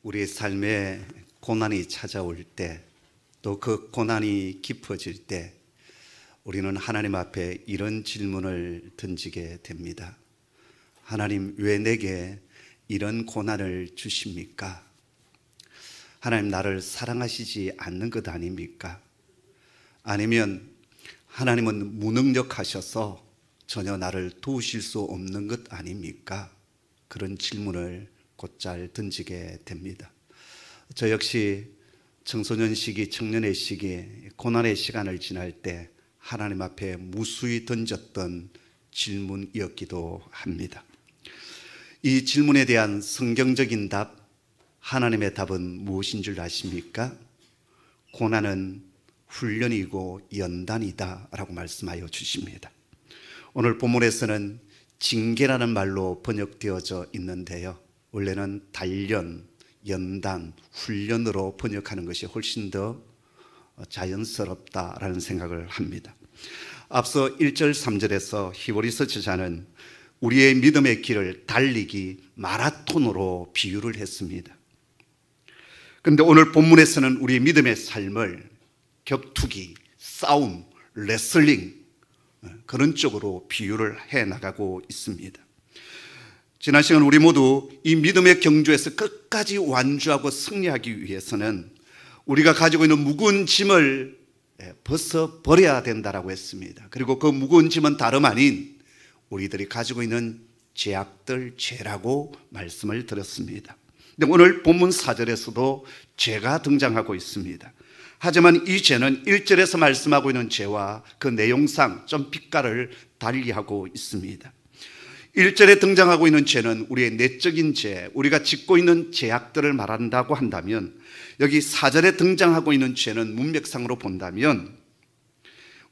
우리의 삶에 고난이 찾아올 때, 또 그 고난이 깊어질 때 우리는 하나님 앞에 이런 질문을 던지게 됩니다. 하나님, 왜 내게 이런 고난을 주십니까? 하나님, 나를 사랑하시지 않는 것 아닙니까? 아니면 하나님은 무능력하셔서 전혀 나를 도우실 수 없는 것 아닙니까? 그런 질문을 곧잘 던지게 됩니다. 저 역시 청소년 시기, 청년의 시기, 고난의 시간을 지날 때 하나님 앞에 무수히 던졌던 질문이었기도 합니다. 이 질문에 대한 성경적인 답, 하나님의 답은 무엇인 줄 아십니까? 고난은 훈련이고 연단이다 라고 말씀하여 주십니다. 오늘 본문에서는 징계라는 말로 번역되어져 있는데요, 원래는 단련, 연단, 훈련으로 번역하는 것이 훨씬 더 자연스럽다라는 생각을 합니다. 앞서 1절 3절에서 히브리서 저자는 우리의 믿음의 길을 달리기 마라톤으로 비유를 했습니다. 그런데 오늘 본문에서는 우리의 믿음의 삶을 격투기, 싸움, 레슬링, 그런 쪽으로 비유를 해나가고 있습니다. 지난 시간 우리 모두 이 믿음의 경주에서 끝까지 완주하고 승리하기 위해서는 우리가 가지고 있는 무거운 짐을 벗어버려야 된다고 했습니다. 그리고 그 무거운 짐은 다름 아닌 우리들이 가지고 있는 죄악들, 죄라고 말씀을 드렸습니다. 근데 오늘 본문 4절에서도 죄가 등장하고 있습니다. 하지만 이 죄는 1절에서 말씀하고 있는 죄와 그 내용상 좀 빛깔을 달리하고 있습니다. 1절에 등장하고 있는 죄는 우리의 내적인 죄, 우리가 짓고 있는 죄악들을 말한다고 한다면, 여기 4절에 등장하고 있는 죄는 문맥상으로 본다면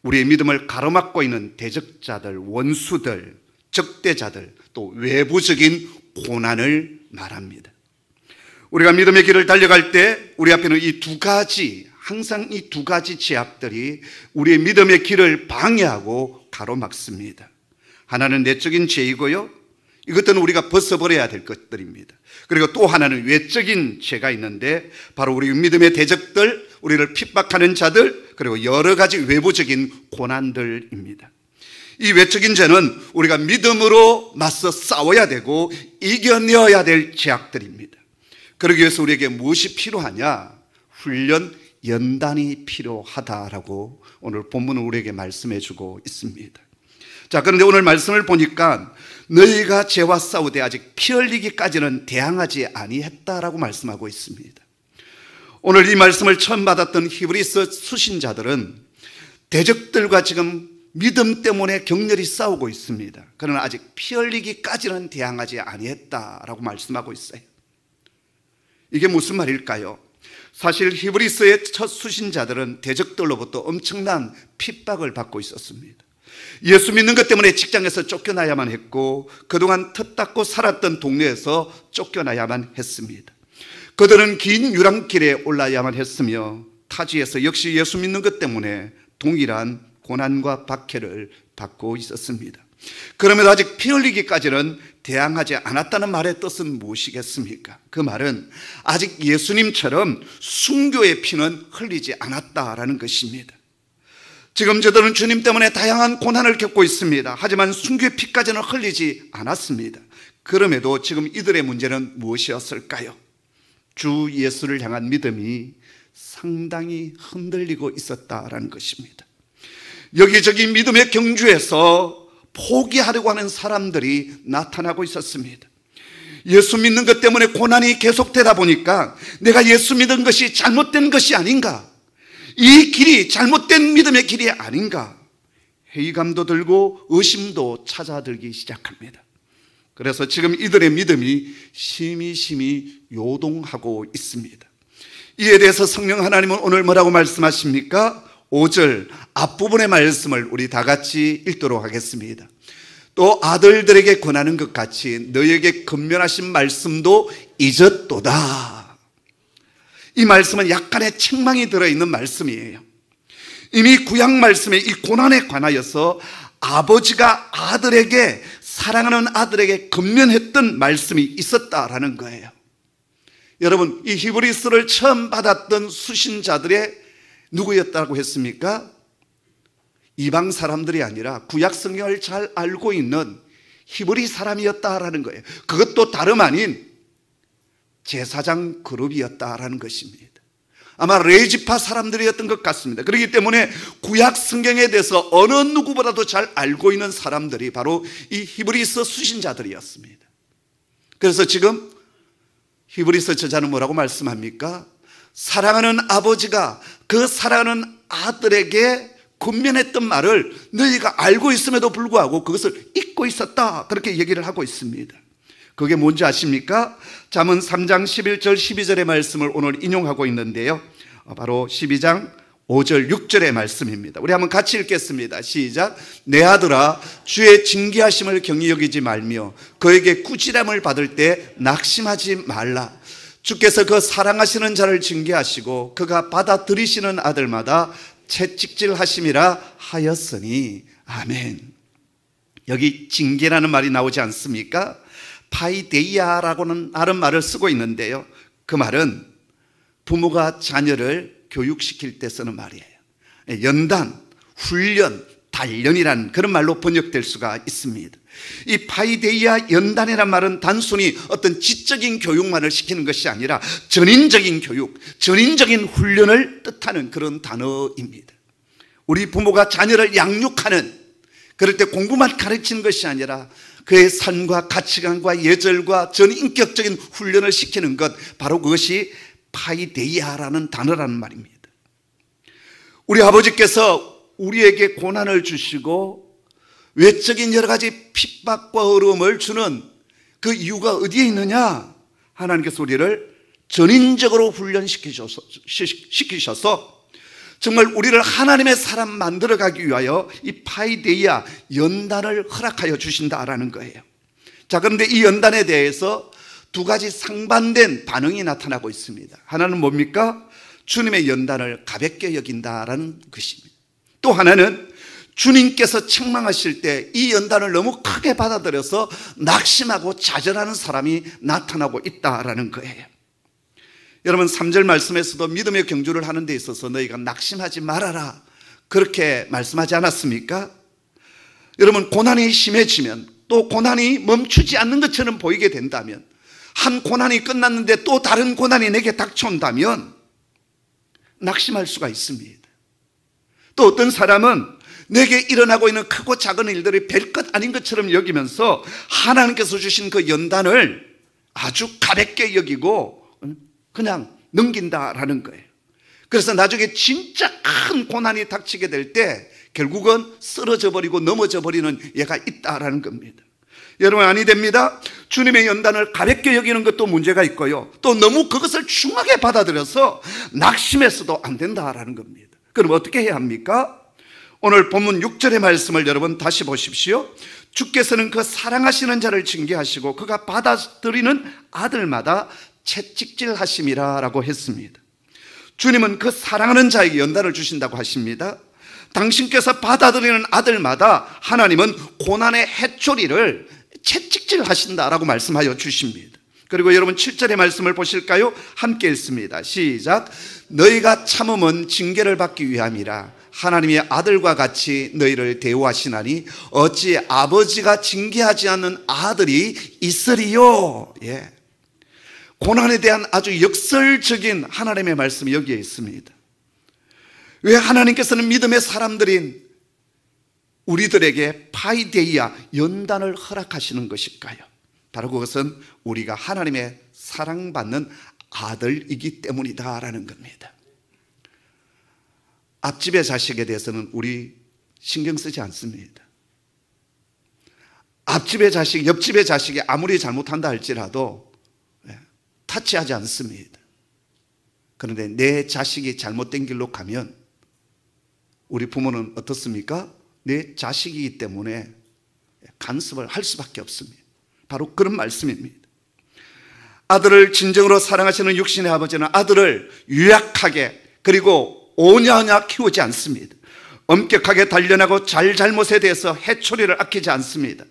우리의 믿음을 가로막고 있는 대적자들, 원수들, 적대자들, 또 외부적인 고난을 말합니다. 우리가 믿음의 길을 달려갈 때 우리 앞에는 이 두 가지, 항상 이 두 가지 죄악들이 우리의 믿음의 길을 방해하고 가로막습니다. 하나는 내적인 죄이고요, 이것들은 우리가 벗어버려야 될 것들입니다. 그리고 또 하나는 외적인 죄가 있는데 바로 우리 믿음의 대적들, 우리를 핍박하는 자들, 그리고 여러 가지 외부적인 고난들입니다. 이 외적인 죄는 우리가 믿음으로 맞서 싸워야 되고 이겨내어야 될 죄악들입니다. 그러기 위해서 우리에게 무엇이 필요하냐? 훈련, 연단이 필요하다라고 오늘 본문은 우리에게 말씀해 주고 있습니다. 자, 그런데 오늘 말씀을 보니까 너희가 죄와 싸우되 아직 피 흘리기까지는 대항하지 아니했다라고 말씀하고 있습니다. 오늘 이 말씀을 처음 받았던 히브리서 수신자들은 대적들과 지금 믿음 때문에 격렬히 싸우고 있습니다. 그러나 아직 피 흘리기까지는 대항하지 아니했다라고 말씀하고 있어요. 이게 무슨 말일까요? 사실 히브리서의 첫 수신자들은 대적들로부터 엄청난 핍박을 받고 있었습니다. 예수 믿는 것 때문에 직장에서 쫓겨나야만 했고, 그동안 텃닦고 살았던 동네에서 쫓겨나야만 했습니다. 그들은 긴 유랑길에 올라야만 했으며 타지에서 역시 예수 믿는 것 때문에 동일한 고난과 박해를 받고 있었습니다. 그러면 아직 피 흘리기까지는 대항하지 않았다는 말의 뜻은 무엇이겠습니까? 그 말은 아직 예수님처럼 순교의 피는 흘리지 않았다라는 것입니다. 지금 저들은 주님 때문에 다양한 고난을 겪고 있습니다. 하지만 순교의 피까지는 흘리지 않았습니다. 그럼에도 지금 이들의 문제는 무엇이었을까요? 주 예수를 향한 믿음이 상당히 흔들리고 있었다라는 것입니다. 여기저기 믿음의 경주에서 포기하려고 하는 사람들이 나타나고 있었습니다. 예수 믿는 것 때문에 고난이 계속되다 보니까 내가 예수 믿은 것이 잘못된 것이 아닌가, 이 길이 잘못된 믿음의 길이 아닌가, 회의감도 들고 의심도 찾아들기 시작합니다. 그래서 지금 이들의 믿음이 심히 요동하고 있습니다. 이에 대해서 성령 하나님은 오늘 뭐라고 말씀하십니까? 5절 앞부분의 말씀을 우리 다 같이 읽도록 하겠습니다. 또 아들들에게 권하는 것 같이 너희에게 권면하신 말씀도 잊었도다. 이 말씀은 약간의 책망이 들어있는 말씀이에요. 이미 구약 말씀에 이 고난에 관하여서 아버지가 아들에게, 사랑하는 아들에게 권면했던 말씀이 있었다라는 거예요. 여러분, 이 히브리서를 처음 받았던 수신자들의 누구였다고 했습니까? 이방 사람들이 아니라 구약 성경을 잘 알고 있는 히브리 사람이었다라는 거예요. 그것도 다름 아닌 제사장 그룹이었다라는 것입니다. 아마 레위지파 사람들이었던 것 같습니다. 그렇기 때문에 구약 성경에 대해서 어느 누구보다도 잘 알고 있는 사람들이 바로 이 히브리서 수신자들이었습니다. 그래서 지금 히브리서 저자는 뭐라고 말씀합니까? 사랑하는 아버지가 그 사랑하는 아들에게 권면했던 말을 너희가 알고 있음에도 불구하고 그것을 잊고 있었다, 그렇게 얘기를 하고 있습니다. 그게 뭔지 아십니까? 잠언 3장 11절 12절의 말씀을 오늘 인용하고 있는데요, 바로 12장 5절 6절의 말씀입니다. 우리 한번 같이 읽겠습니다. 시작. 내 아들아, 주의 징계하심을 경히 여기지 말며 그에게 꾸지람을 받을 때 낙심하지 말라. 주께서 그 사랑하시는 자를 징계하시고 그가 받아들이시는 아들마다 채찍질하심이라 하였으니. 아멘. 여기 징계라는 말이 나오지 않습니까? 파이데이아라고는 다른 말을 쓰고 있는데요, 그 말은 부모가 자녀를 교육시킬 때 쓰는 말이에요. 연단, 훈련, 단련이란 그런 말로 번역될 수가 있습니다. 이 파이데이아 연단이란 말은 단순히 어떤 지적인 교육만을 시키는 것이 아니라 전인적인 교육, 전인적인 훈련을 뜻하는 그런 단어입니다. 우리 부모가 자녀를 양육하는, 그럴 때 공부만 가르치는 것이 아니라 그의 삶과 가치관과 예절과 전인격적인 훈련을 시키는 것, 바로 그것이 파이데이아라는 단어라는 말입니다. 우리 아버지께서 우리에게 고난을 주시고 외적인 여러 가지 핍박과 어려움을 주는 그 이유가 어디에 있느냐? 하나님께서 우리를 전인적으로 훈련시키셔서 정말 우리를 하나님의 사람 만들어가기 위하여 이 파이데이아 연단을 허락하여 주신다라는 거예요. 자, 그런데 이 연단에 대해서 두 가지 상반된 반응이 나타나고 있습니다. 하나는 뭡니까? 주님의 연단을 가볍게 여긴다라는 것입니다. 또 하나는 주님께서 책망하실 때 이 연단을 너무 크게 받아들여서 낙심하고 좌절하는 사람이 나타나고 있다라는 거예요. 여러분, 3절 말씀에서도 믿음의 경주를 하는 데 있어서 너희가 낙심하지 말아라, 그렇게 말씀하지 않았습니까? 여러분, 고난이 심해지면, 또 고난이 멈추지 않는 것처럼 보이게 된다면, 한 고난이 끝났는데 또 다른 고난이 내게 닥쳐온다면 낙심할 수가 있습니다. 또 어떤 사람은 내게 일어나고 있는 크고 작은 일들이 별것 아닌 것처럼 여기면서 하나님께서 주신 그 연단을 아주 가볍게 여기고 그냥 넘긴다라는 거예요. 그래서 나중에 진짜 큰 고난이 닥치게 될 때 결국은 쓰러져 버리고 넘어져 버리는 예가 있다라는 겁니다. 여러분, 아니 됩니다. 주님의 연단을 가볍게 여기는 것도 문제가 있고요, 또 너무 그것을 중하게 받아들여서 낙심해서도 안 된다라는 겁니다. 그럼 어떻게 해야 합니까? 오늘 본문 6절의 말씀을 여러분 다시 보십시오. 주께서는 그 사랑하시는 자를 징계하시고 그가 받아들이는 아들마다 채찍질하심이라 라고 했습니다. 주님은 그 사랑하는 자에게 연단을 주신다고 하십니다. 당신께서 받아들이는 아들마다 하나님은 고난의 해초리를 채찍질하신다라고 말씀하여 주십니다. 그리고 여러분 7절의 말씀을 보실까요? 함께 읽습니다. 시작. 너희가 참음은 징계를 받기 위함이라 하나님의 아들과 같이 너희를 대우하시나니 어찌 아버지가 징계하지 않는 아들이 있으리요. 예. 고난에 대한 아주 역설적인 하나님의 말씀이 여기에 있습니다. 왜 하나님께서는 믿음의 사람들인 우리들에게 파이데이아 연단을 허락하시는 것일까요? 바로 그것은 우리가 하나님의 사랑받는 아들이기 때문이다라는 겁니다. 앞집의 자식에 대해서는 우리 신경 쓰지 않습니다. 앞집의 자식, 옆집의 자식이 아무리 잘못한다 할지라도 타치하지 않습니다. 그런데 내 자식이 잘못된 길로 가면 우리 부모는 어떻습니까? 내 자식이기 때문에 간섭을 할 수밖에 없습니다. 바로 그런 말씀입니다. 아들을 진정으로 사랑하시는 육신의 아버지는 아들을 유약하게 그리고 오냐오냐 키우지 않습니다. 엄격하게 단련하고 잘못에 대해서 해초리를 아끼지 않습니다.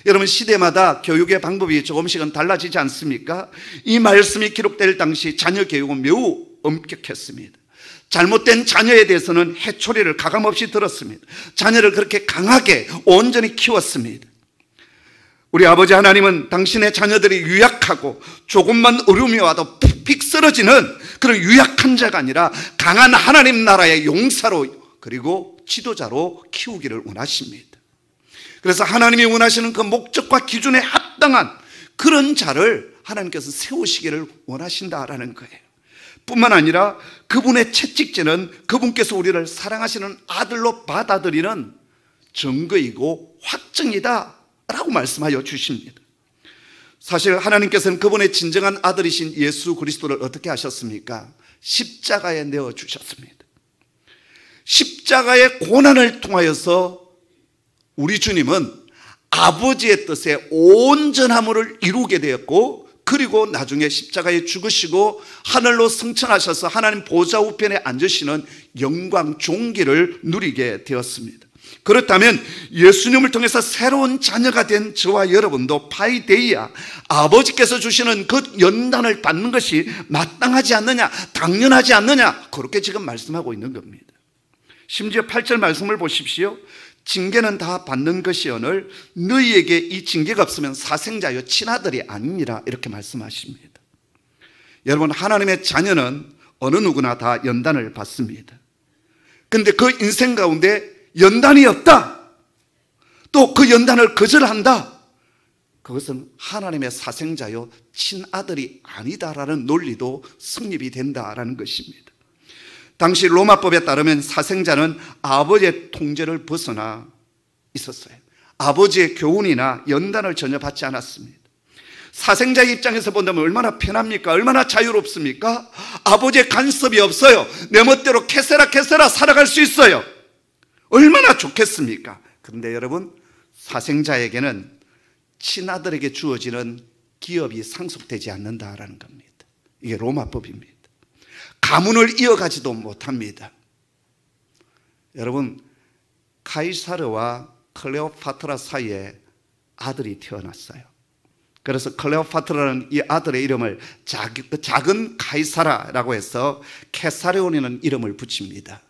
여러분, 시대마다 교육의 방법이 조금씩은 달라지지 않습니까? 이 말씀이 기록될 당시 자녀 교육은 매우 엄격했습니다. 잘못된 자녀에 대해서는 해초리를 가감없이 들었습니다. 자녀를 그렇게 강하게 온전히 키웠습니다. 우리 아버지 하나님은 당신의 자녀들이 유약하고 조금만 어려움이 와도 픽픽 쓰러지는 그런 유약한 자가 아니라 강한 하나님 나라의 용사로, 그리고 지도자로 키우기를 원하십니다. 그래서 하나님이 원하시는 그 목적과 기준에 합당한 그런 자를 하나님께서 세우시기를 원하신다라는 거예요. 뿐만 아니라 그분의 채찍질은 그분께서 우리를 사랑하시는 아들로 받아들이는 증거이고 확증이다 라고 말씀하여 주십니다. 사실 하나님께서는 그분의 진정한 아들이신 예수 그리스도를 어떻게 하셨습니까? 십자가에 내어주셨습니다. 십자가의 고난을 통하여서 우리 주님은 아버지의 뜻에 온전함을 이루게 되었고, 그리고 나중에 십자가에 죽으시고 하늘로 승천하셔서 하나님 보좌 우편에 앉으시는 영광 존귀를 누리게 되었습니다. 그렇다면 예수님을 통해서 새로운 자녀가 된 저와 여러분도 파이데이아, 아버지께서 주시는 그 연단을 받는 것이 마땅하지 않느냐, 당연하지 않느냐, 그렇게 지금 말씀하고 있는 겁니다. 심지어 8절 말씀을 보십시오. 징계는 다 받는 것이오늘 너희에게 이 징계가 없으면 사생자여 친아들이 아니니라, 이렇게 말씀하십니다. 여러분, 하나님의 자녀는 어느 누구나 다 연단을 받습니다. 그런데 그 인생 가운데 연단이 없다, 또 그 연단을 거절한다, 그것은 하나님의 사생자요 친아들이 아니다라는 논리도 성립이 된다라는 것입니다. 당시 로마법에 따르면 사생자는 아버지의 통제를 벗어나 있었어요. 아버지의 교훈이나 연단을 전혀 받지 않았습니다. 사생자의 입장에서 본다면 얼마나 편합니까? 얼마나 자유롭습니까? 아버지의 간섭이 없어요. 내 멋대로 캐세라 살아갈 수 있어요. 얼마나 좋겠습니까? 그런데 여러분, 사생자에게는 친아들에게 주어지는 기업이 상속되지 않는다라는 겁니다. 이게 로마법입니다. 가문을 이어가지도 못합니다. 여러분, 카이사르와 클레오파트라 사이에 아들이 태어났어요. 그래서 클레오파트라는 이 아들의 이름을 작은 카이사라라고 해서 케사레온이라는 이름을 붙입니다.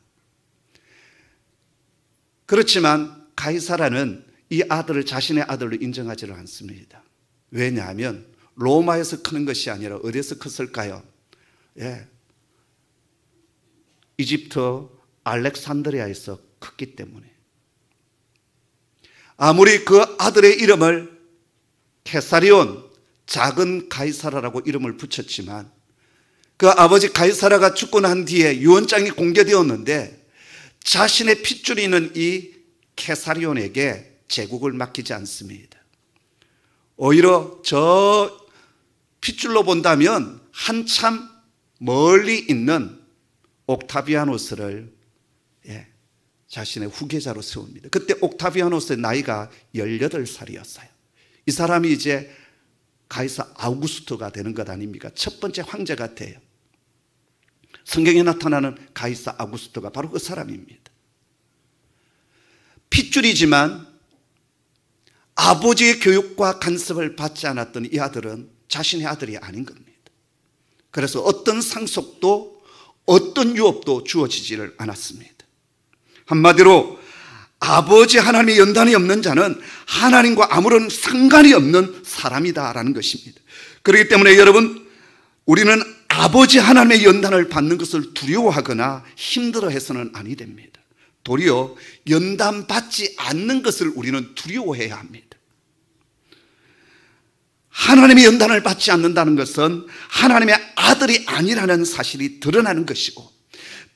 그렇지만 카이사라는 이 아들을 자신의 아들로 인정하지를 않습니다. 왜냐하면 로마에서 크는 것이 아니라 어디서 컸을까요? 이집트 알렉산드리아에서 컸기 때문에. 아무리 그 아들의 이름을 케사리온, 작은 가이사라라고 이름을 붙였지만 그 아버지 가이사라가 죽고 난 뒤에 유언장이 공개되었는데 자신의 핏줄이 있는 이 케사리온에게 제국을 맡기지 않습니다. 오히려 저 핏줄로 본다면 한참 멀리 있는 옥타비아노스를 자신의 후계자로 세웁니다. 그때 옥타비아노스의 나이가 18살이었어요. 이 사람이 이제 가이사 아우구스토가 되는 것 아닙니까? 첫 번째 황제가 돼요. 성경에 나타나는 가이사 아우구스토가 바로 그 사람입니다. 핏줄이지만 아버지의 교육과 간섭을 받지 않았던 이 아들은 자신의 아들이 아닌 겁니다. 그래서 어떤 상속도 어떤 유업도 주어지지를 않았습니다. 한마디로 아버지 하나님의 연단이 없는 자는 하나님과 아무런 상관이 없는 사람이다라는 것입니다. 그렇기 때문에 여러분, 우리는 아버지 하나님의 연단을 받는 것을 두려워하거나 힘들어해서는 아니 됩니다. 도리어 연단받지 않는 것을 우리는 두려워해야 합니다. 하나님의 연단을 받지 않는다는 것은 하나님의 아들이 아니라는 사실이 드러나는 것이고,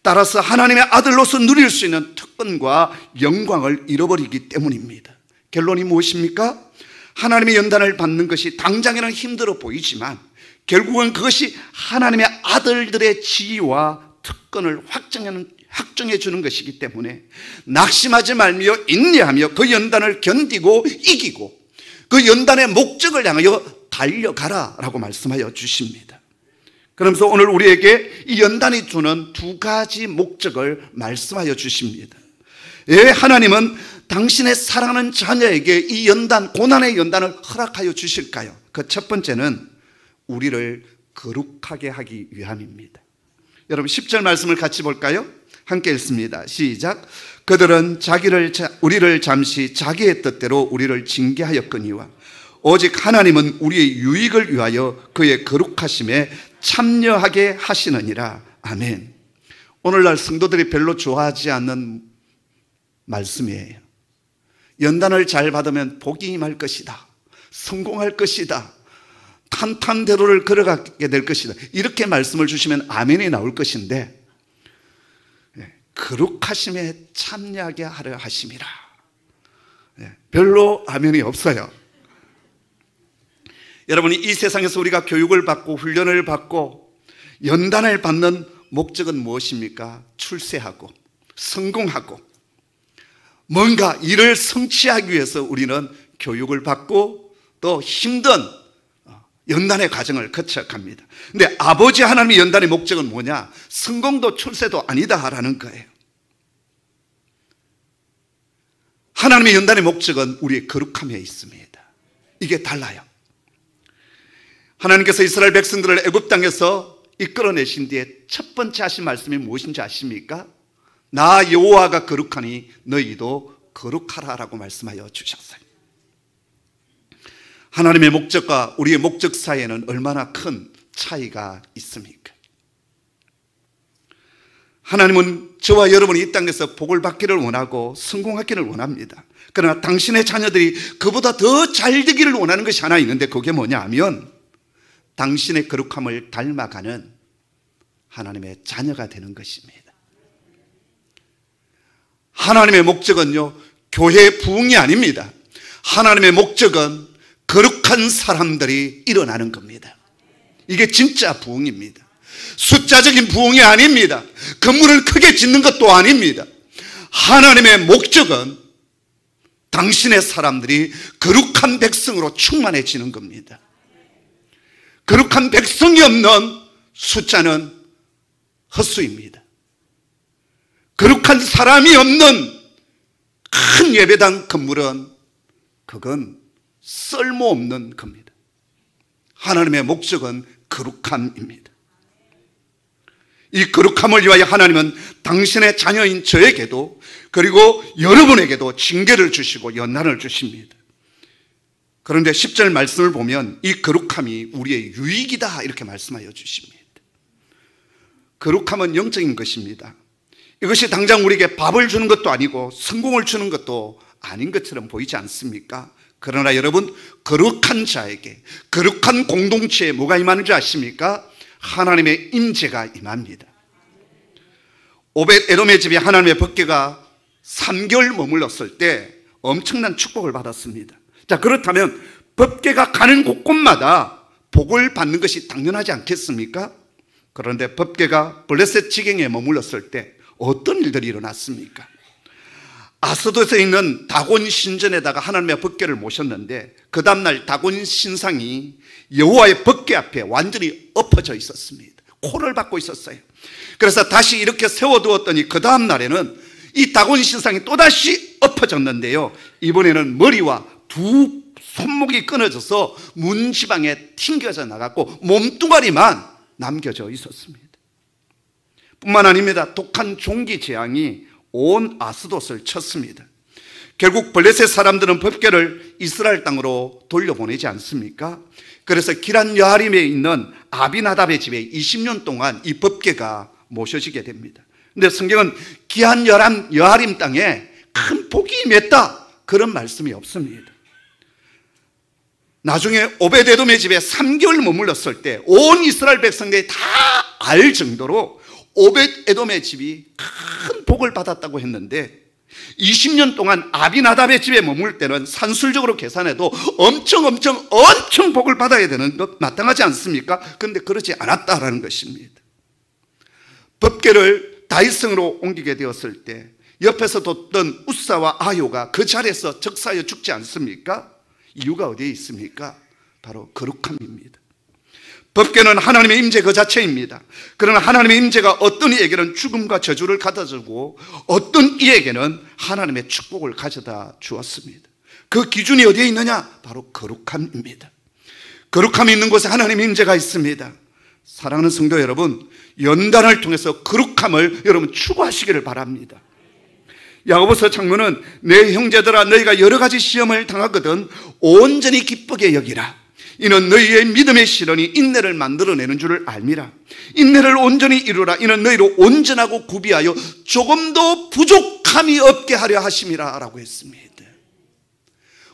따라서 하나님의 아들로서 누릴 수 있는 특권과 영광을 잃어버리기 때문입니다. 결론이 무엇입니까? 하나님의 연단을 받는 것이 당장에는 힘들어 보이지만 결국은 그것이 하나님의 아들들의 지위와 특권을 확정해 주는 것이기 때문에 낙심하지 말며 인내하며 그 연단을 견디고 이기고 그 연단의 목적을 향하여 달려가라 라고 말씀하여 주십니다. 그러면서 오늘 우리에게 이 연단이 주는 두 가지 목적을 말씀하여 주십니다. 하나님은 당신의 사랑하는 자녀에게 이 연단, 고난의 연단을 허락하여 주실까요? 그 첫 번째는 우리를 거룩하게 하기 위함입니다. 여러분 10절 말씀을 같이 볼까요? 함께 읽습니다. 시작. 그들은 우리를 잠시 자기의 뜻대로 우리를 징계하였거니와 오직 하나님은 우리의 유익을 위하여 그의 거룩하심에 참여하게 하시느니라. 아멘. 오늘날 성도들이 별로 좋아하지 않는 말씀이에요. 연단을 잘 받으면 복이 임할 것이다, 성공할 것이다, 탄탄대로를 걸어가게 될 것이다, 이렇게 말씀을 주시면 아멘이 나올 것인데, 거룩하심에 참여하게 하려 하심이라, 별로 아멘이 없어요. 여러분이 이 세상에서 우리가 교육을 받고 훈련을 받고 연단을 받는 목적은 무엇입니까? 출세하고 성공하고 뭔가 일을 성취하기 위해서 우리는 교육을 받고 또 힘든 연단의 과정을 거쳐갑니다. 근데 아버지 하나님의 연단의 목적은 뭐냐? 성공도 출세도 아니다라는 거예요. 하나님의 연단의 목적은 우리의 거룩함에 있습니다. 이게 달라요. 하나님께서 이스라엘 백성들을 애굽 땅에서 이끌어내신 뒤에 첫 번째 하신 말씀이 무엇인지 아십니까? 나 여호와가 거룩하니 너희도 거룩하라라고 말씀하여 주셨어요. 하나님의 목적과 우리의 목적 사이에는 얼마나 큰 차이가 있습니까? 하나님은 저와 여러분이 이 땅에서 복을 받기를 원하고 성공하기를 원합니다. 그러나 당신의 자녀들이 그보다 더 잘 되기를 원하는 것이 하나 있는데, 그게 뭐냐 하면 당신의 거룩함을 닮아가는 하나님의 자녀가 되는 것입니다. 하나님의 목적은요, 교회의 부흥이 아닙니다. 하나님의 목적은 거룩한 사람들이 일어나는 겁니다. 이게 진짜 부흥입니다. 숫자적인 부흥이 아닙니다. 건물을 크게 짓는 것도 아닙니다. 하나님의 목적은 당신의 사람들이 거룩한 백성으로 충만해지는 겁니다. 거룩한 백성이 없는 숫자는 헛수입니다. 거룩한 사람이 없는 큰 예배당 건물은 그건 쓸모없는 겁니다. 하나님의 목적은 거룩함입니다. 이 거룩함을 위하여 하나님은 당신의 자녀인 저에게도 그리고 여러분에게도 징계를 주시고 연단을 주십니다. 그런데 10절 말씀을 보면 이 거룩함이 우리의 유익이다 이렇게 말씀하여 주십니다. 거룩함은 영적인 것입니다. 이것이 당장 우리에게 밥을 주는 것도 아니고 성공을 주는 것도 아닌 것처럼 보이지 않습니까? 그러나 여러분, 거룩한 자에게, 거룩한 공동체에 뭐가 임하는 줄 아십니까? 하나님의 임재가 임합니다. 오벳 에돔의 집에 하나님의 법궤가 3개월 머물렀을 때 엄청난 축복을 받았습니다. 자, 그렇다면 법궤가 가는 곳곳마다 복을 받는 것이 당연하지 않겠습니까? 그런데 법궤가 블레셋 지경에 머물렀을 때 어떤 일들이 일어났습니까? 아스돗에 있는 다곤 신전에다가 하나님의 법궤를 모셨는데 그 다음날 다곤 신상이 여호와의 법궤 앞에 완전히 엎어져 있었습니다. 코를 박고 있었어요. 그래서 다시 이렇게 세워두었더니 그 다음날에는 이 다곤 신상이 또다시 엎어졌는데요, 이번에는 머리와 두 손목이 끊어져서 문지방에 튕겨져 나갔고 몸뚱아리만 남겨져 있었습니다. 뿐만 아닙니다. 독한 종기 재앙이 온 아스돗을 쳤습니다. 결국 블레셋 사람들은 법궤를 이스라엘 땅으로 돌려보내지 않습니까? 그래서 기란 여아림에 있는 아비나답의 집에 20년 동안 이 법궤가 모셔지게 됩니다. 그런데 성경은 기한 여아림 땅에 큰 복이 임했다 그런 말씀이 없습니다. 나중에 오벳에돔의 집에 3개월 머물렀을 때 온 이스라엘 백성들이 다 알 정도로 오벳에돔의 집이 큰 복을 받았다고 했는데 20년 동안 아비나답의 집에 머물 때는 산술적으로 계산해도 엄청 복을 받아야 되는 것 마땅하지 않습니까? 그런데 그러지 않았다라는 것입니다. 법궤를 다윗성으로 옮기게 되었을 때 옆에서 뒀던 우사와 아요가 그 자리에서 적사하여 죽지 않습니까? 이유가 어디에 있습니까? 바로 거룩함입니다. 법궤는 하나님의 임재 그 자체입니다. 그러나 하나님의 임재가 어떤 이에게는 죽음과 저주를 가져주고 어떤 이에게는 하나님의 축복을 가져다 주었습니다. 그 기준이 어디에 있느냐? 바로 거룩함입니다. 거룩함이 있는 곳에 하나님의 임재가 있습니다. 사랑하는 성도 여러분, 연단을 통해서 거룩함을 여러분 추구하시기를 바랍니다. 야고보서 장로는 내 형제들아 너희가 여러 가지 시험을 당하거든 온전히 기쁘게 여기라. 이는 너희의 믿음의 실현이 인내를 만들어내는 줄을 알미라. 인내를 온전히 이루라. 이는 너희로 온전하고 구비하여 조금도 부족함이 없게 하려 하심이라 라고 했습니다.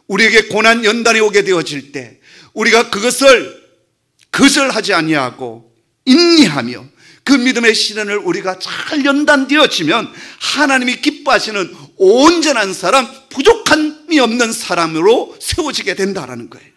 우리에게 고난 연단이 오게 되어질 때 우리가 그것을 거절하지 아니하고 인내하며 그 믿음의 실현을 우리가 잘 연단되어지면 하나님이 기뻐하시는 온전한 사람, 부족함이 없는 사람으로 세워지게 된다는 거예요.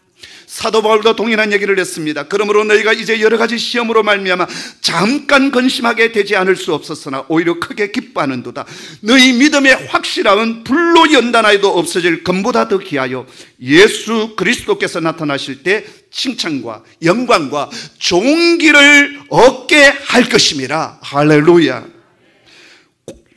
사도 바울도 동일한 얘기를 했습니다. 그러므로 너희가 이제 여러 가지 시험으로 말미암아 잠깐 근심하게 되지 않을 수 없었으나 오히려 크게 기뻐하는도다. 너희 믿음의 확실함은 불로 연단하여도 없어질 금보다 더 귀하여 예수 그리스도께서 나타나실 때 칭찬과 영광과 존귀를 얻게 할 것임이라. 할렐루야.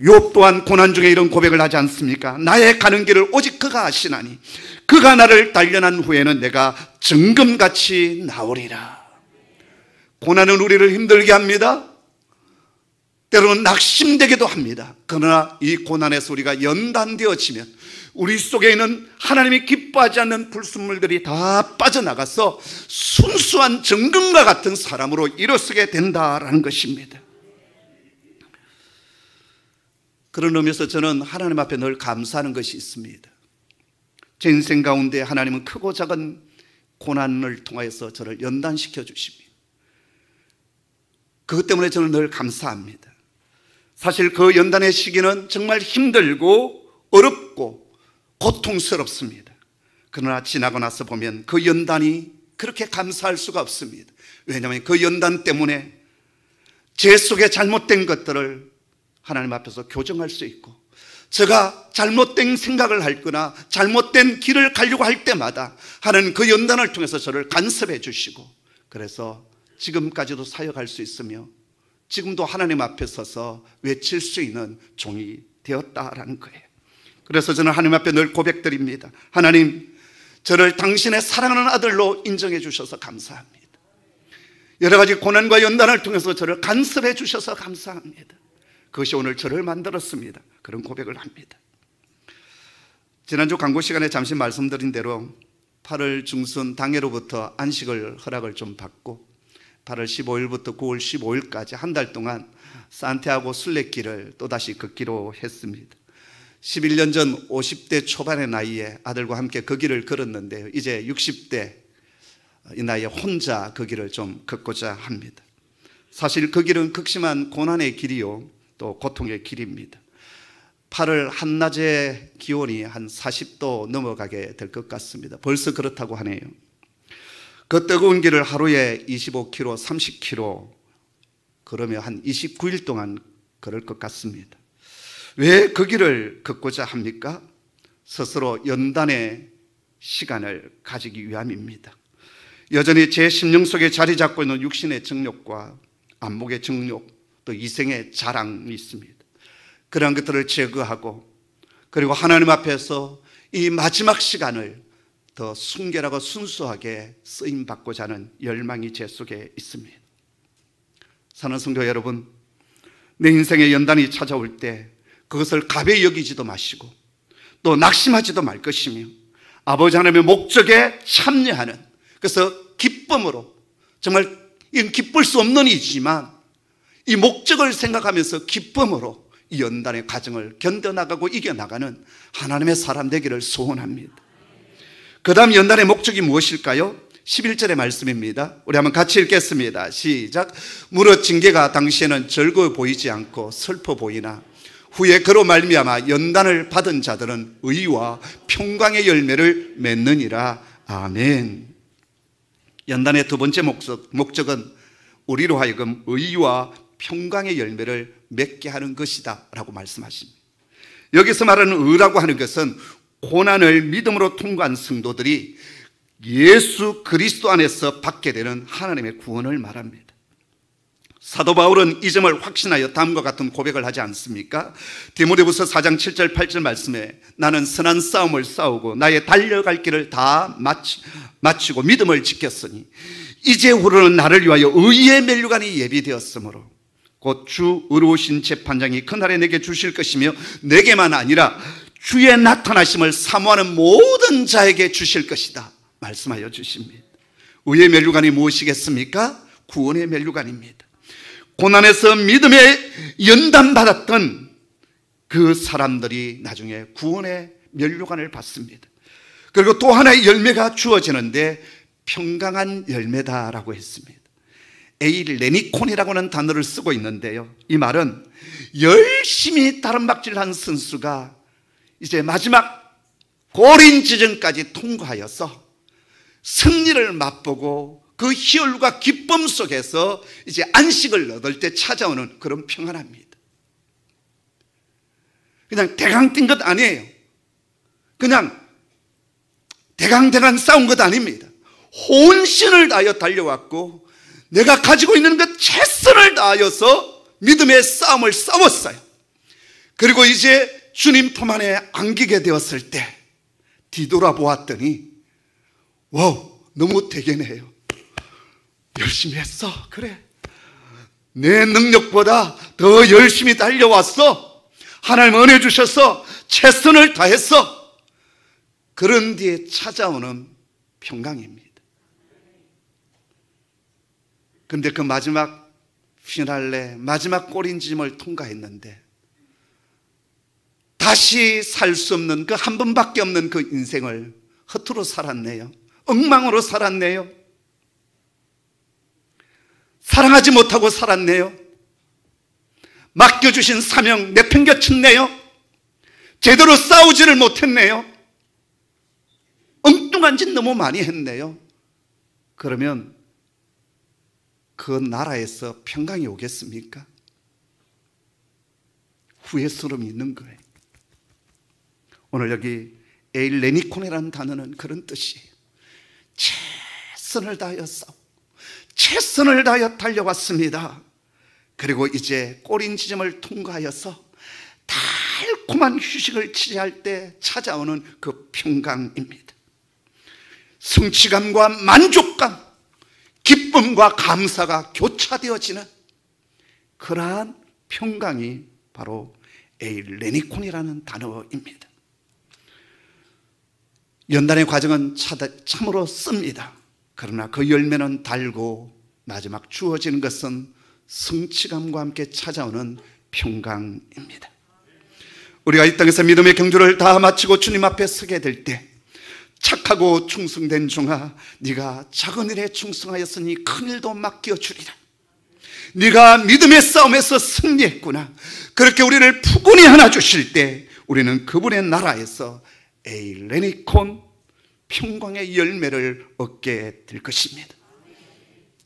욥 또한 고난 중에 이런 고백을 하지 않습니까? 나의 가는 길을 오직 그가 아시나니 그가 나를 단련한 후에는 내가 정금같이 나오리라. 고난은 우리를 힘들게 합니다. 때로는 낙심되기도 합니다. 그러나 이 고난에서 우리가 연단되어지면 우리 속에 있는 하나님이 기뻐하지 않는 불순물들이 다 빠져나가서 순수한 정금과 같은 사람으로 일어서게 된다라는 것입니다. 그런 의미에서 저는 하나님 앞에 늘 감사하는 것이 있습니다. 제 인생 가운데 하나님은 크고 작은 고난을 통하여서 저를 연단시켜 주십니다. 그것 때문에 저는 늘 감사합니다. 사실 그 연단의 시기는 정말 힘들고 어렵고 고통스럽습니다. 그러나 지나고 나서 보면 그 연단이 그렇게 감사할 수가 없습니다. 왜냐하면 그 연단 때문에 제 속에 잘못된 것들을 하나님 앞에서 교정할 수 있고, 제가 잘못된 생각을 할 거나 잘못된 길을 가려고 할 때마다 하나님 그 연단을 통해서 저를 간섭해 주시고, 그래서 지금까지도 사역할 수 있으며 지금도 하나님 앞에 서서 외칠 수 있는 종이 되었다라는 거예요. 그래서 저는 하나님 앞에 늘 고백드립니다. 하나님, 저를 당신의 사랑하는 아들로 인정해 주셔서 감사합니다. 여러 가지 고난과 연단을 통해서 저를 간섭해 주셔서 감사합니다. 그것이 오늘 저를 만들었습니다. 그런 고백을 합니다. 지난주 광고 시간에 잠시 말씀드린 대로 8월 중순 당해로부터 안식을 허락을 좀 받고 8월 15일부터 9월 15일까지 한 달 동안 산티아고 순례길을 또다시 걷기로 했습니다. 11년 전 50대 초반의 나이에 아들과 함께 그 길을 걸었는데요, 이제 60대 이 나이에 혼자 그 길을 좀 걷고자 합니다. 사실 그 길은 극심한 고난의 길이요 또 고통의 길입니다. 8월 한낮의 기온이 한 40도 넘어가게 될 것 같습니다. 벌써 그렇다고 하네요. 그 뜨거운 길을 하루에 25km, 30km 걸으며 한 29일 동안 걸을 것 같습니다. 왜 그 길을 걷고자 합니까? 스스로 연단의 시간을 가지기 위함입니다. 여전히 제 심령 속에 자리 잡고 있는 육신의 정욕과 안목의 정욕, 또 이생의 자랑이 있습니다. 그런 것들을 제거하고, 그리고 하나님 앞에서 이 마지막 시간을 더 순결하고 순수하게 쓰임받고자 하는 열망이 제 속에 있습니다. 사랑하는 성도 여러분, 내 인생의 연단이 찾아올 때 그것을 가벼이 여기지도 마시고 또 낙심하지도 말 것이며 아버지 하나님의 목적에 참여하는, 그래서 기쁨으로, 정말 이건 기쁠 수 없는 일이지만 이 목적을 생각하면서 기쁨으로 이 연단의 과정을 견뎌나가고 이겨나가는 하나님의 사람 되기를 소원합니다. 그 다음 연단의 목적이 무엇일까요? 11절의 말씀입니다. 우리 한번 같이 읽겠습니다. 시작. 무릇 징계가 당시에는 즐거워 보이지 않고 슬퍼 보이나 후에 그로 말미암아 연단을 받은 자들은 의와 평강의 열매를 맺느니라. 아멘. 연단의 두 번째 목적은 우리로 하여금 의와 평강의 열매를 맺게 하는 것이다 라고 말씀하십니다. 여기서 말하는 의라고 하는 것은 고난을 믿음으로 통과한 성도들이 예수 그리스도 안에서 받게 되는 하나님의 구원을 말합니다. 사도 바울은 이 점을 확신하여 다음과 같은 고백을 하지 않습니까? 디모데후서 4장 7절 8절 말씀에 나는 선한 싸움을 싸우고 나의 달려갈 길을 다 마치고 믿음을 지켰으니 이제 후로는 나를 위하여 의의 면류관이 예비되었으므로 곧 주 의로우신 재판장이 그날에 내게 주실 것이며 내게만 아니라 주의 나타나심을 사모하는 모든 자에게 주실 것이다 말씀하여 주십니다. 의의 면류관이 무엇이겠습니까? 구원의 면류관입니다. 고난에서 믿음의 연단받았던 그 사람들이 나중에 구원의 면류관을 받습니다. 그리고 또 하나의 열매가 주어지는데 평강한 열매다라고 했습니다. 에일레니콘이라고 하는 단어를 쓰고 있는데요, 이 말은 열심히 다름박질한 선수가 이제 마지막 고린 지점까지 통과하여서 승리를 맛보고 그 희열과 기쁨 속에서 이제 안식을 얻을 때 찾아오는 그런 평안합니다. 그냥 대강 뛴 것 아니에요. 그냥 대강 싸운 것 아닙니다. 혼신을 다하여 달려왔고 내가 가지고 있는 그 최선을 다하여서 믿음의 싸움을 싸웠어요. 그리고 이제 주님 품 안에 안기게 되었을 때 뒤돌아보았더니 와우, 너무 대견해요. 열심히 했어. 그래, 내 능력보다 더 열심히 달려왔어. 하나님 은혜 주셔서 최선을 다했어. 그런 뒤에 찾아오는 평강입니다. 그런데 그 마지막 피날레, 마지막 꼬린짐을 통과했는데 다시 살 수 없는 그 한 번밖에 없는 그 인생을 허투루 살았네요. 엉망으로 살았네요. 사랑하지 못하고 살았네요. 맡겨주신 사명 내팽겨쳤네요. 제대로 싸우지를 못했네요. 엉뚱한 짓 너무 많이 했네요. 그러면 그 나라에서 평강이 오겠습니까? 후회스러움이 있는 거예요. 오늘 여기 에일레니콘이라는 단어는 그런 뜻이에요. 최선을 다하여 싸우고 최선을 다하여 달려왔습니다. 그리고 이제 꼬린 지점을 통과하여서 달콤한 휴식을 취할 때 찾아오는 그 평강입니다. 성취감과 만족감, 기쁨과 감사가 교차되어지는 그러한 평강이 바로 에일레니콘이라는 단어입니다. 연단의 과정은 참으로 씁니다. 그러나 그 열매는 달고 마지막 주어지는 것은 성취감과 함께 찾아오는 평강입니다. 우리가 이 땅에서 믿음의 경주를 다 마치고 주님 앞에 서게 될 때 착하고 충성된 종아, 네가 작은 일에 충성하였으니 큰 일도 맡겨주리라. 네가 믿음의 싸움에서 승리했구나. 그렇게 우리를 푸근히 하나 주실 때 우리는 그분의 나라에서 에일레니콘 평강의 열매를 얻게 될 것입니다.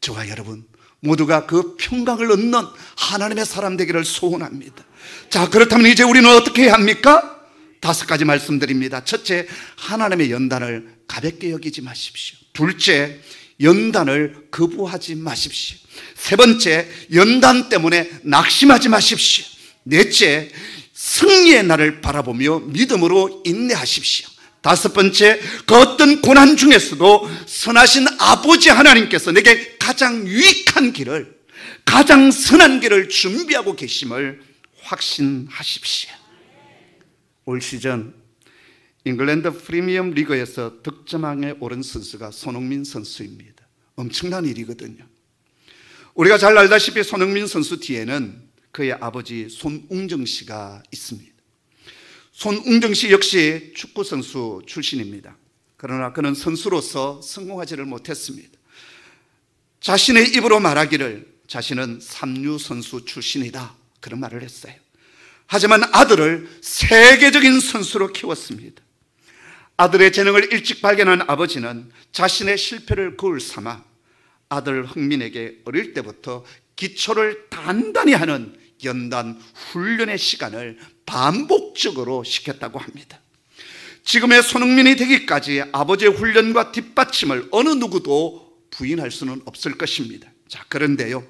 저와 여러분 모두가 그 평강을 얻는 하나님의 사람 되기를 소원합니다. 자, 그렇다면 이제 우리는 어떻게 해야 합니까? 5가지 말씀드립니다. 첫째, 하나님의 연단을 가볍게 여기지 마십시오. 둘째, 연단을 거부하지 마십시오. 세 번째, 연단 때문에 낙심하지 마십시오. 넷째, 승리의 날을 바라보며 믿음으로 인내하십시오. 5번째, 그 어떤 고난 중에서도 선하신 아버지 하나님께서 내게 가장 유익한 길을, 가장 선한 길을 준비하고 계심을 확신하십시오. 올 시즌 잉글랜드 프리미엄 리그에서 득점왕에 오른 선수가 손흥민 선수입니다. 엄청난 일이거든요. 우리가 잘 알다시피 손흥민 선수 뒤에는 그의 아버지 손웅정 씨가 있습니다. 손웅정 씨 역시 축구 선수 출신입니다. 그러나 그는 선수로서 성공하지를 못했습니다. 자신의 입으로 말하기를 자신은 삼류 선수 출신이다, 그런 말을 했어요. 하지만 아들을 세계적인 선수로 키웠습니다. 아들의 재능을 일찍 발견한 아버지는 자신의 실패를 거울 삼아 아들 흥민에게 어릴 때부터 기초를 단단히 하는 연단 훈련의 시간을 반복적으로 시켰다고 합니다. 지금의 손흥민이 되기까지 아버지의 훈련과 뒷받침을 어느 누구도 부인할 수는 없을 것입니다. 자, 그런데요,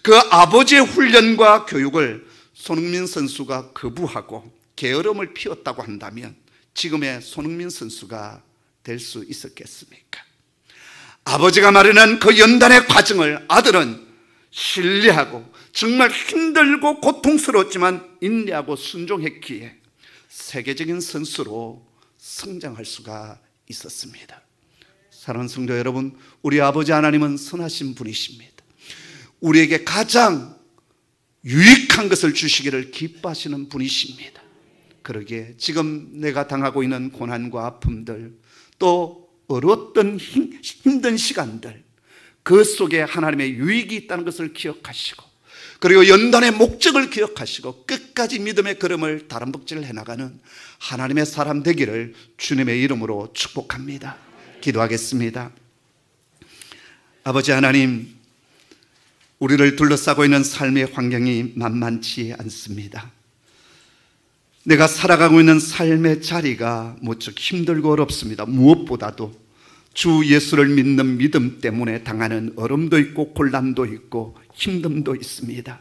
그 아버지의 훈련과 교육을 손흥민 선수가 거부하고 게으름을 피웠다고 한다면 지금의 손흥민 선수가 될 수 있었겠습니까? 아버지가 마련한 그 연단의 과정을 아들은 신뢰하고 정말 힘들고 고통스러웠지만 인내하고 순종했기에 세계적인 선수로 성장할 수가 있었습니다. 사랑하는 성도 여러분, 우리 아버지 하나님은 선하신 분이십니다. 우리에게 가장 유익한 것을 주시기를 기뻐하시는 분이십니다. 그러기에 지금 내가 당하고 있는 고난과 아픔들, 또 어려웠던 힘든 시간들, 그 속에 하나님의 유익이 있다는 것을 기억하시고, 그리고 연단의 목적을 기억하시고 끝까지 믿음의 걸음을 다름벅질 해나가는 하나님의 사람 되기를 주님의 이름으로 축복합니다. 기도하겠습니다. 아버지 하나님, 우리를 둘러싸고 있는 삶의 환경이 만만치 않습니다. 내가 살아가고 있는 삶의 자리가 무척 힘들고 어렵습니다. 무엇보다도 주 예수를 믿는 믿음 때문에 당하는 어려움도 있고 곤란도 있고 힘듦도 있습니다.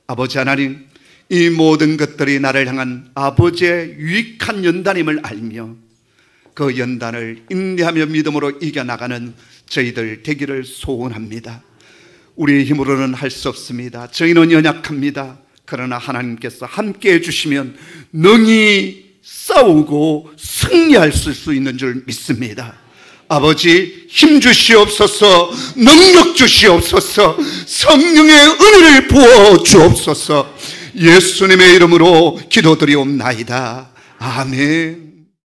아버지 하나님, 이 모든 것들이 나를 향한 아버지의 유익한 연단임을 알며 그 연단을 인내하며 믿음으로 이겨나가는 저희들 되기를 소원합니다. 우리의 힘으로는 할 수 없습니다. 저희는 연약합니다. 그러나 하나님께서 함께 해주시면 능히 싸우고 승리할 수 있는 줄 믿습니다. 아버지, 힘 주시옵소서, 능력 주시옵소서, 성령의 은혜를 부어 주옵소서. 예수님의 이름으로 기도드리옵나이다. 아멘.